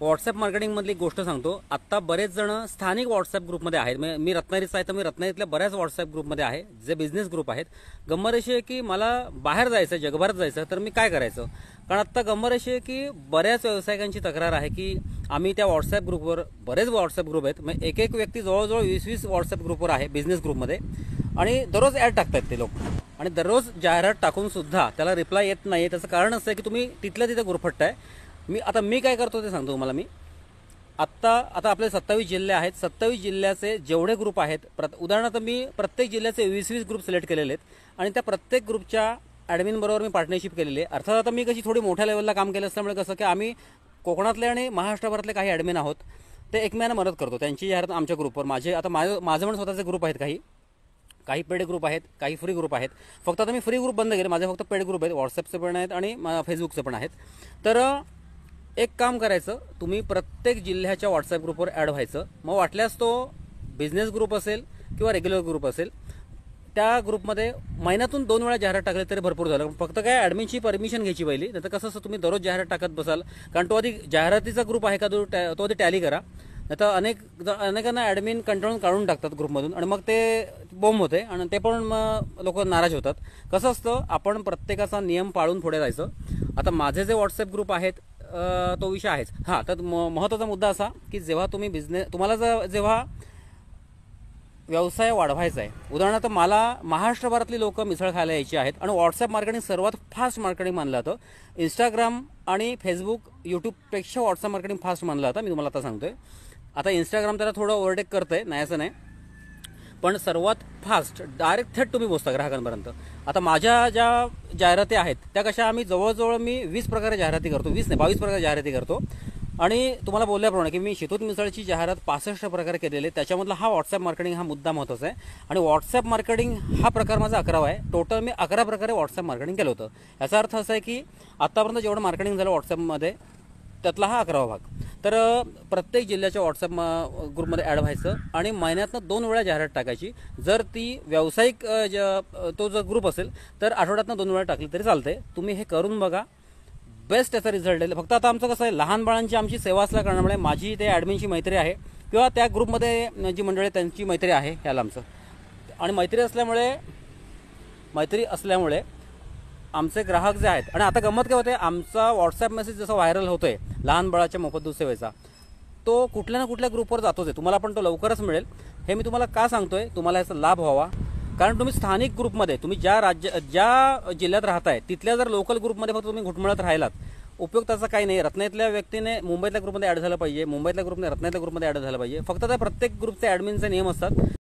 WhatsApp मार्केटिंगमधली गोष्ट सांगतो। आत्ता बरेच जण स्थानिक व्हॉट्सॲप ग्रुपमध्ये आहेत। मी रत्नागिरीचा आहे तर मी रत्नागिरीतल्या बऱ्याच व्हॉट्सॲप ग्रुपमध्ये आहे जे बिझनेस ग्रुप आहेत। गंमत अशी आहे की मला बाहेर जायचं, जगभरात जायचं, तर मी काय करायचं? कारण आत्ता गंमत अशी आहे की बऱ्याच व्यावसायिकांची तक्रार आहे की आम्ही त्या व्हॉट्सॲप ग्रुपवर, बरेच व्हॉट्सॲप ग्रुप आहेत, मग एक एक व्यक्ती जवळजवळ 20-20 व्हॉट्सॲप ग्रुपवर आहे बिझनेस ग्रुपमध्ये, आणि दररोज ॲड टाकतात ते लोक, आणि दररोज जाहिरात टाकून सुद्धा त्याला रिप्लाय येत नाही। त्याचं कारण असं आहे की तुम्ही तिथल्या तिथे गुरफटताय। मी काय करतो ते सांगतो तुम्हाला। आता आपले 27 जिल्हे आहेत। 27 जिल्ह्याचे जेवढे ग्रुप आहेत, उदाहरणार्थ मी प्रत्येक जिल्ह्याचे 20-20 ग्रुप सिलेक्ट केलेले आहेत आणि त्या प्रत्येक ग्रुपच्या ॲडमिन बरोबर मी पार्टनरशिप केलेली आहे। अर्थात आता मी कशी थोडी मोठ्या लेवलला काम केलं असल्यामुळे कसं की आम्ही कोकणातले आणि महाराष्ट्रभरातले काही ॲडमिन आहोत, ते एकमेकांना मदत करतो। त्यांची जाहिरात आमच्या ग्रुपवर, माझं पण स्वतःचे ग्रुप आहेत, काही पेड ग्रुप आहेत, काही फ्री ग्रुप आहेत। फक्त आता मी फ्री ग्रुप बंद केले, माझे फक्त पेड ग्रुप आहेत, व्हॉट्सॲपचे पण आहेत आणि फेसबुकचे पण आहेत। तर एक काम करायचं, तुम्ही प्रत्येक जिल्ह्याच्या व्हॉट्सॲप ग्रुपवर ॲड व्हायचं। मग वाटल्यास तो बिझनेस ग्रुप असेल किंवा रेग्युलर ग्रुप असेल, त्या ग्रुपमध्ये महिन्यातून 2 वेळा जाहिरात टाकले तरी भरपूर झालं। फक्त काय ॲडमिनची परमिशन घ्यायची पहिली, नाही तर कसं असं तुम्ही दररोज जाहिरात टाकत बसाल, कारण तो आधी जाहिरातीचा ग्रुप आहे का तो आधी टॅली करा, नाही तर अनेकांना ॲडमिन कंटाळून काढून टाकतात ग्रुपमधून आणि मग ते बॉम्ब होते आणि ते पण मग लोक नाराज होतात। कसं असतं, आपण प्रत्येकाचा नियम पाळून पुढे जायचं। आता माझे जे व्हॉट्सॲप ग्रुप आहेत तो विषय आहेच। हां, तर महत्त्वाचा मुद्दा असा की जेव्हा तुम्ही तुम्हाला जेव्हा व्यवसाय वाढवायचा आहे, उदाहरणार्थ मला महाराष्ट्रभरातली लोक मिसळ खायला यायची आहेत आणि व्हॉट्सॲप मार्केटिंग सर्वात फास्ट मार्केटिंग मानलं जातं। इंस्टाग्राम आणि फेसबुक, यूट्यूबपेक्षा व्हॉट्सॲप मार्केटिंग फास्ट मानलं जातं। मी तुम्हाला आता सांगतोय, आता इंस्टाग्राम त्याला थोडं ओव्हरटेक करतंय, नाही असं नाही, पण सर्वात फास्ट डायरेक्ट थेट तुम्ही पोचता ग्राहकांपर्यंत। आता माझ्या ज्या जाहिराती आहेत त्या कशा, आम्ही जवळजवळ 20 प्रकारे जाहिराती करतो, 20 नाही 22 प्रकारे जाहिराती करतो। आणि तुम्हाला बोलल्याप्रमाणे की मी शेतूत मिसळची जाहिरात 65 प्रकारे केलेली आहे, त्याच्यामधला हा व्हॉट्सॲप मार्केटिंग हा मुद्दा महत्त्वाचा आहे। आणि व्हॉट्सॲप मार्केटिंग हा प्रकार माझा 11वा आहे। टोटल मी 11 प्रकारे व्हॉट्सॲप मार्केटिंग केलं होतं। याचा अर्थ असा आहे की आत्तापर्यंत जेवढं मार्केटिंग झालं व्हॉट्सॲपमध्ये, त्यातला हा 11वा भाग। तर प्रत्येक जिल्ह्याच्या व्हॉट्सॲप ग्रुपमध्ये ॲड व्हायचं आणि महिन्यातनं 2 वेळा जाहिरात टाकायची। जर ती व्यावसायिक तो जर ग्रुप असेल तर आठवड्यातनं 2 वेळा टाकली तरी चालते। तुम्ही हे करून बघा, बेस्ट त्याचा रिझल्ट आहे। फक्त आता आमचं कसं आहे, लहान बाळांची आमची सेवा असल्या कारणामुळे माझी ते ॲडमिनची मैत्री आहे किंवा त्या ग्रुपमध्ये जी मंडळी त्यांची मैत्री आहे ह्याला आमचं, आणि मैत्री असल्यामुळे आमचे ग्राहक जे आहेत, आणि आता गंमत काय होते, आमचा व्हॉट्सॲप मेसेज जसा व्हायरल होतोय लहान बाळाच्या मोफत दूध सेवेचा, तो कुठल्या ना कुठल्या ग्रुपवर जातोच आहे। तुम्हाला पण तो लवकरच मिळेल। हे मी तुम्हाला का सांगतोय, तुम्हाला याचा लाभ व्हावा, कारण तुम्ही स्थानिक ग्रुपमध्ये, तुम्ही ज्या जिल्ह्यात राहताय तिथल्या जर लोकल ग्रुपमध्ये फक्त तुम्ही घुटमळत राहिलात, उपयोग त्याचा काही नाही। रत्नागिरीतल्या व्यक्तीने मुंबईतल्या ग्रुपमध्ये ॲड झालं पाहिजे, मुंबईतल्या ग्रुपने रत्नागिरीतल्या ग्रुपमध्ये ॲड झालं पाहिजे। फक्त त्या प्रत्येक ग्रुपचे ॲडमिनचे नियम असतात।